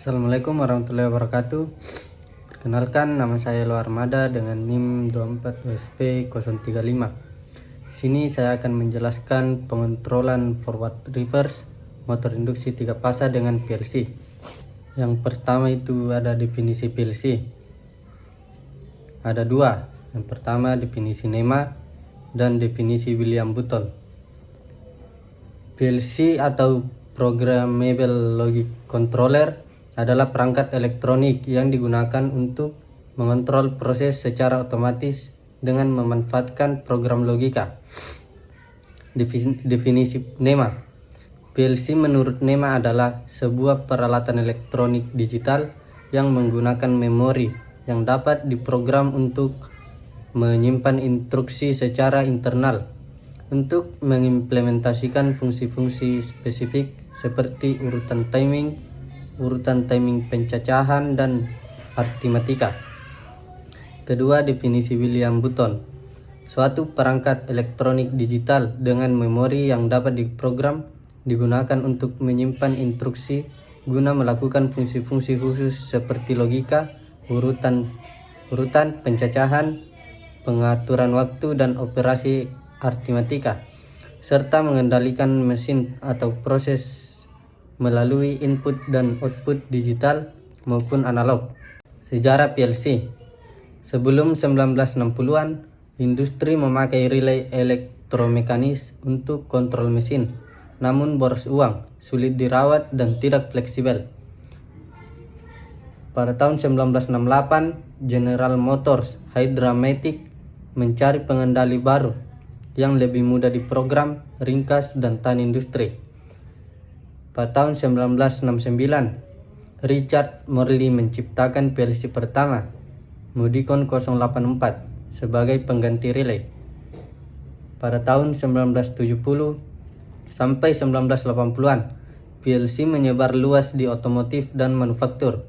Assalamualaikum warahmatullahi wabarakatuh. Perkenalkan, nama saya Elo Armada dengan NIM 24USP035. Sini saya akan menjelaskan pengontrolan forward reverse motor induksi 3 fasa dengan PLC. Yang pertama itu ada definisi PLC. Ada dua. Yang pertama definisi NEMA dan definisi William Button. PLC atau Programmable Logic Controller adalah perangkat elektronik yang digunakan untuk mengontrol proses secara otomatis dengan memanfaatkan program logika. Definisi NEMA. PLC menurut NEMA adalah sebuah peralatan elektronik digital yang menggunakan memori yang dapat diprogram untuk menyimpan instruksi secara internal untuk mengimplementasikan fungsi-fungsi spesifik seperti urutan timing pencacahan, dan aritmatika. Kedua, definisi William Button. Suatu perangkat elektronik digital dengan memori yang dapat diprogram digunakan untuk menyimpan instruksi guna melakukan fungsi-fungsi khusus seperti logika, urutan pencacahan, pengaturan waktu, dan operasi aritmatika, serta mengendalikan mesin atau proses melalui input dan output digital maupun analog. Sejarah PLC. Sebelum 1960-an, industri memakai relay elektromekanis untuk kontrol mesin, namun boros uang, sulit dirawat, dan tidak fleksibel. Pada tahun 1968, General Motors Hydra-Matic mencari pengendali baru yang lebih mudah diprogram, ringkas, dan tahan industri. Pada tahun 1969, Richard Morley menciptakan PLC pertama, Modicon 084, sebagai pengganti relay. Pada tahun 1970 sampai 1980-an, PLC menyebar luas di otomotif dan manufaktur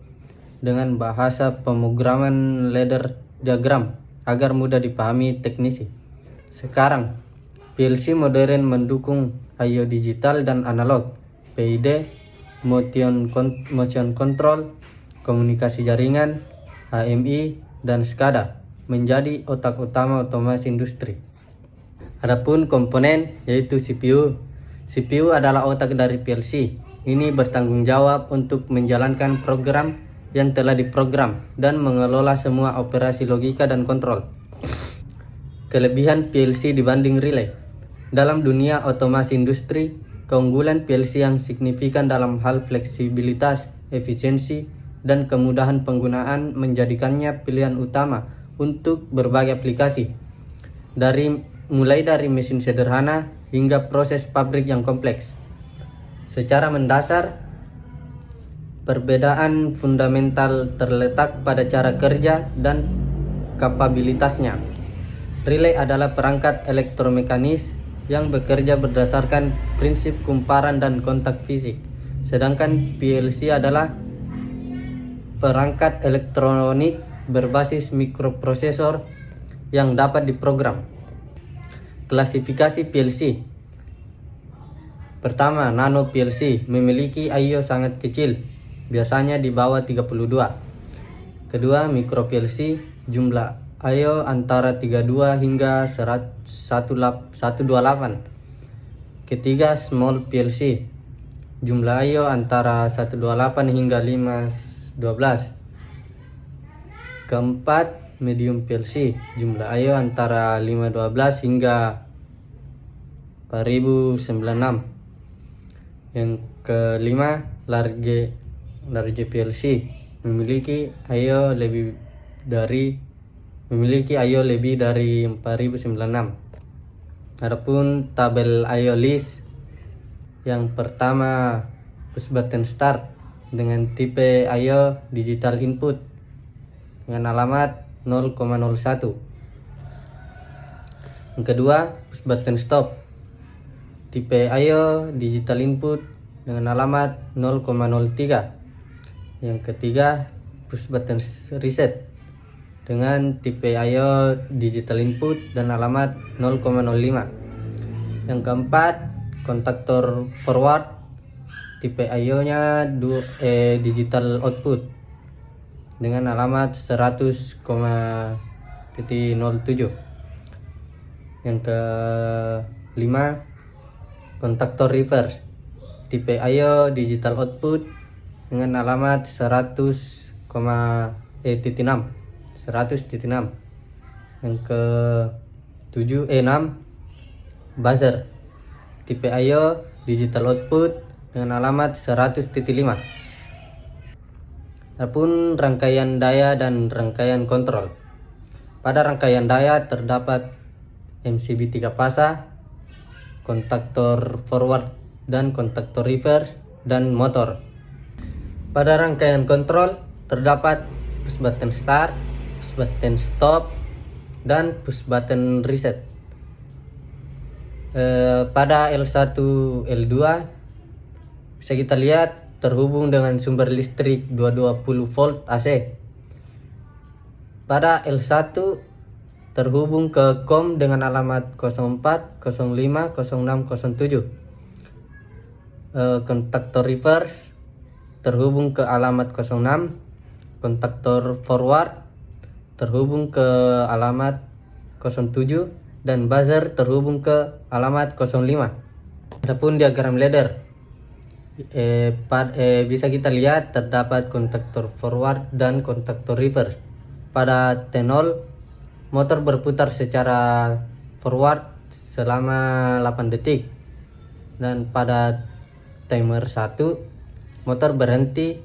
dengan bahasa pemrograman ladder diagram agar mudah dipahami teknisi. Sekarang, PLC modern mendukung I/O digital dan analog, PID, motion control, komunikasi jaringan, AMI, dan SCADA menjadi otak utama otomasi industri. Adapun komponen yaitu CPU. CPU adalah otak dari PLC. Ini bertanggung jawab untuk menjalankan program yang telah diprogram dan mengelola semua operasi logika dan kontrol. Kelebihan PLC dibanding relay. Dalam dunia otomasi industri, keunggulan PLC yang signifikan dalam hal fleksibilitas, efisiensi, dan kemudahan penggunaan menjadikannya pilihan utama untuk berbagai aplikasi, mulai dari mesin sederhana hingga proses pabrik yang kompleks. Secara mendasar, perbedaan fundamental terletak pada cara kerja dan kapabilitasnya. Relay adalah perangkat elektromekanis yang bekerja berdasarkan prinsip kumparan dan kontak fisik, sedangkan PLC adalah perangkat elektronik berbasis mikroprosesor yang dapat diprogram. Klasifikasi PLC. Pertama, nano PLC memiliki I/O sangat kecil, biasanya di bawah 32. Kedua, micro PLC jumlah I/O antara 32 hingga 128. Ketiga, small PLC jumlah I/O antara 128 hingga 512. Keempat, medium PLC jumlah I/O antara 512 hingga 4096. Yang kelima, large PLC memiliki I/O lebih dari 4096. Adapun tabel I/O list, yang pertama push button start dengan tipe I/O digital input dengan alamat 0,01. Yang kedua, push button stop tipe I/O digital input dengan alamat 0,03. Yang ketiga, push button reset dengan tipe I/O digital input dan alamat 0,05. Yang keempat, kontaktor forward tipe IO-nya digital output dengan alamat 100,07. Yang kelima, kontaktor reverse tipe IO digital output dengan alamat 100,6. Yang ke-6, buzzer tipe IO digital output dengan alamat 100.5. Adapun rangkaian daya dan rangkaian kontrol. Pada rangkaian daya terdapat MCB 3 fasa, kontaktor forward dan kontaktor reverse, dan motor. Pada rangkaian kontrol terdapat push button start, push button stop, dan push button reset. Pada L1, L2 bisa kita lihat terhubung dengan sumber listrik 220 volt AC. Pada L1 terhubung ke COM dengan alamat 04, 05, 06, 07. Kontaktor reverse terhubung ke alamat 06, kontaktor forward terhubung ke alamat 07, dan buzzer terhubung ke alamat 05. Adapun diagram ladder, bisa kita lihat terdapat kontaktor forward dan kontaktor reverse. Pada T0, motor berputar secara forward selama 8 detik, dan pada timer 1 motor berhenti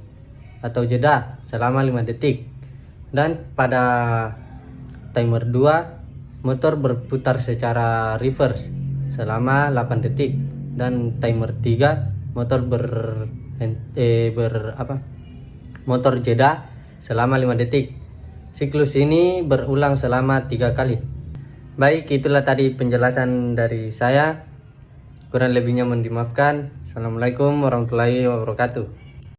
atau jeda selama 5 detik, dan pada timer 2 motor berputar secara reverse selama 8 detik, dan timer 3 motor motor jeda selama 5 detik. Siklus ini berulang selama 3 kali. Baik, itulah tadi penjelasan dari saya. Kurang lebihnya mohon dimaafkan. Assalamualaikum warahmatullahi wabarakatuh.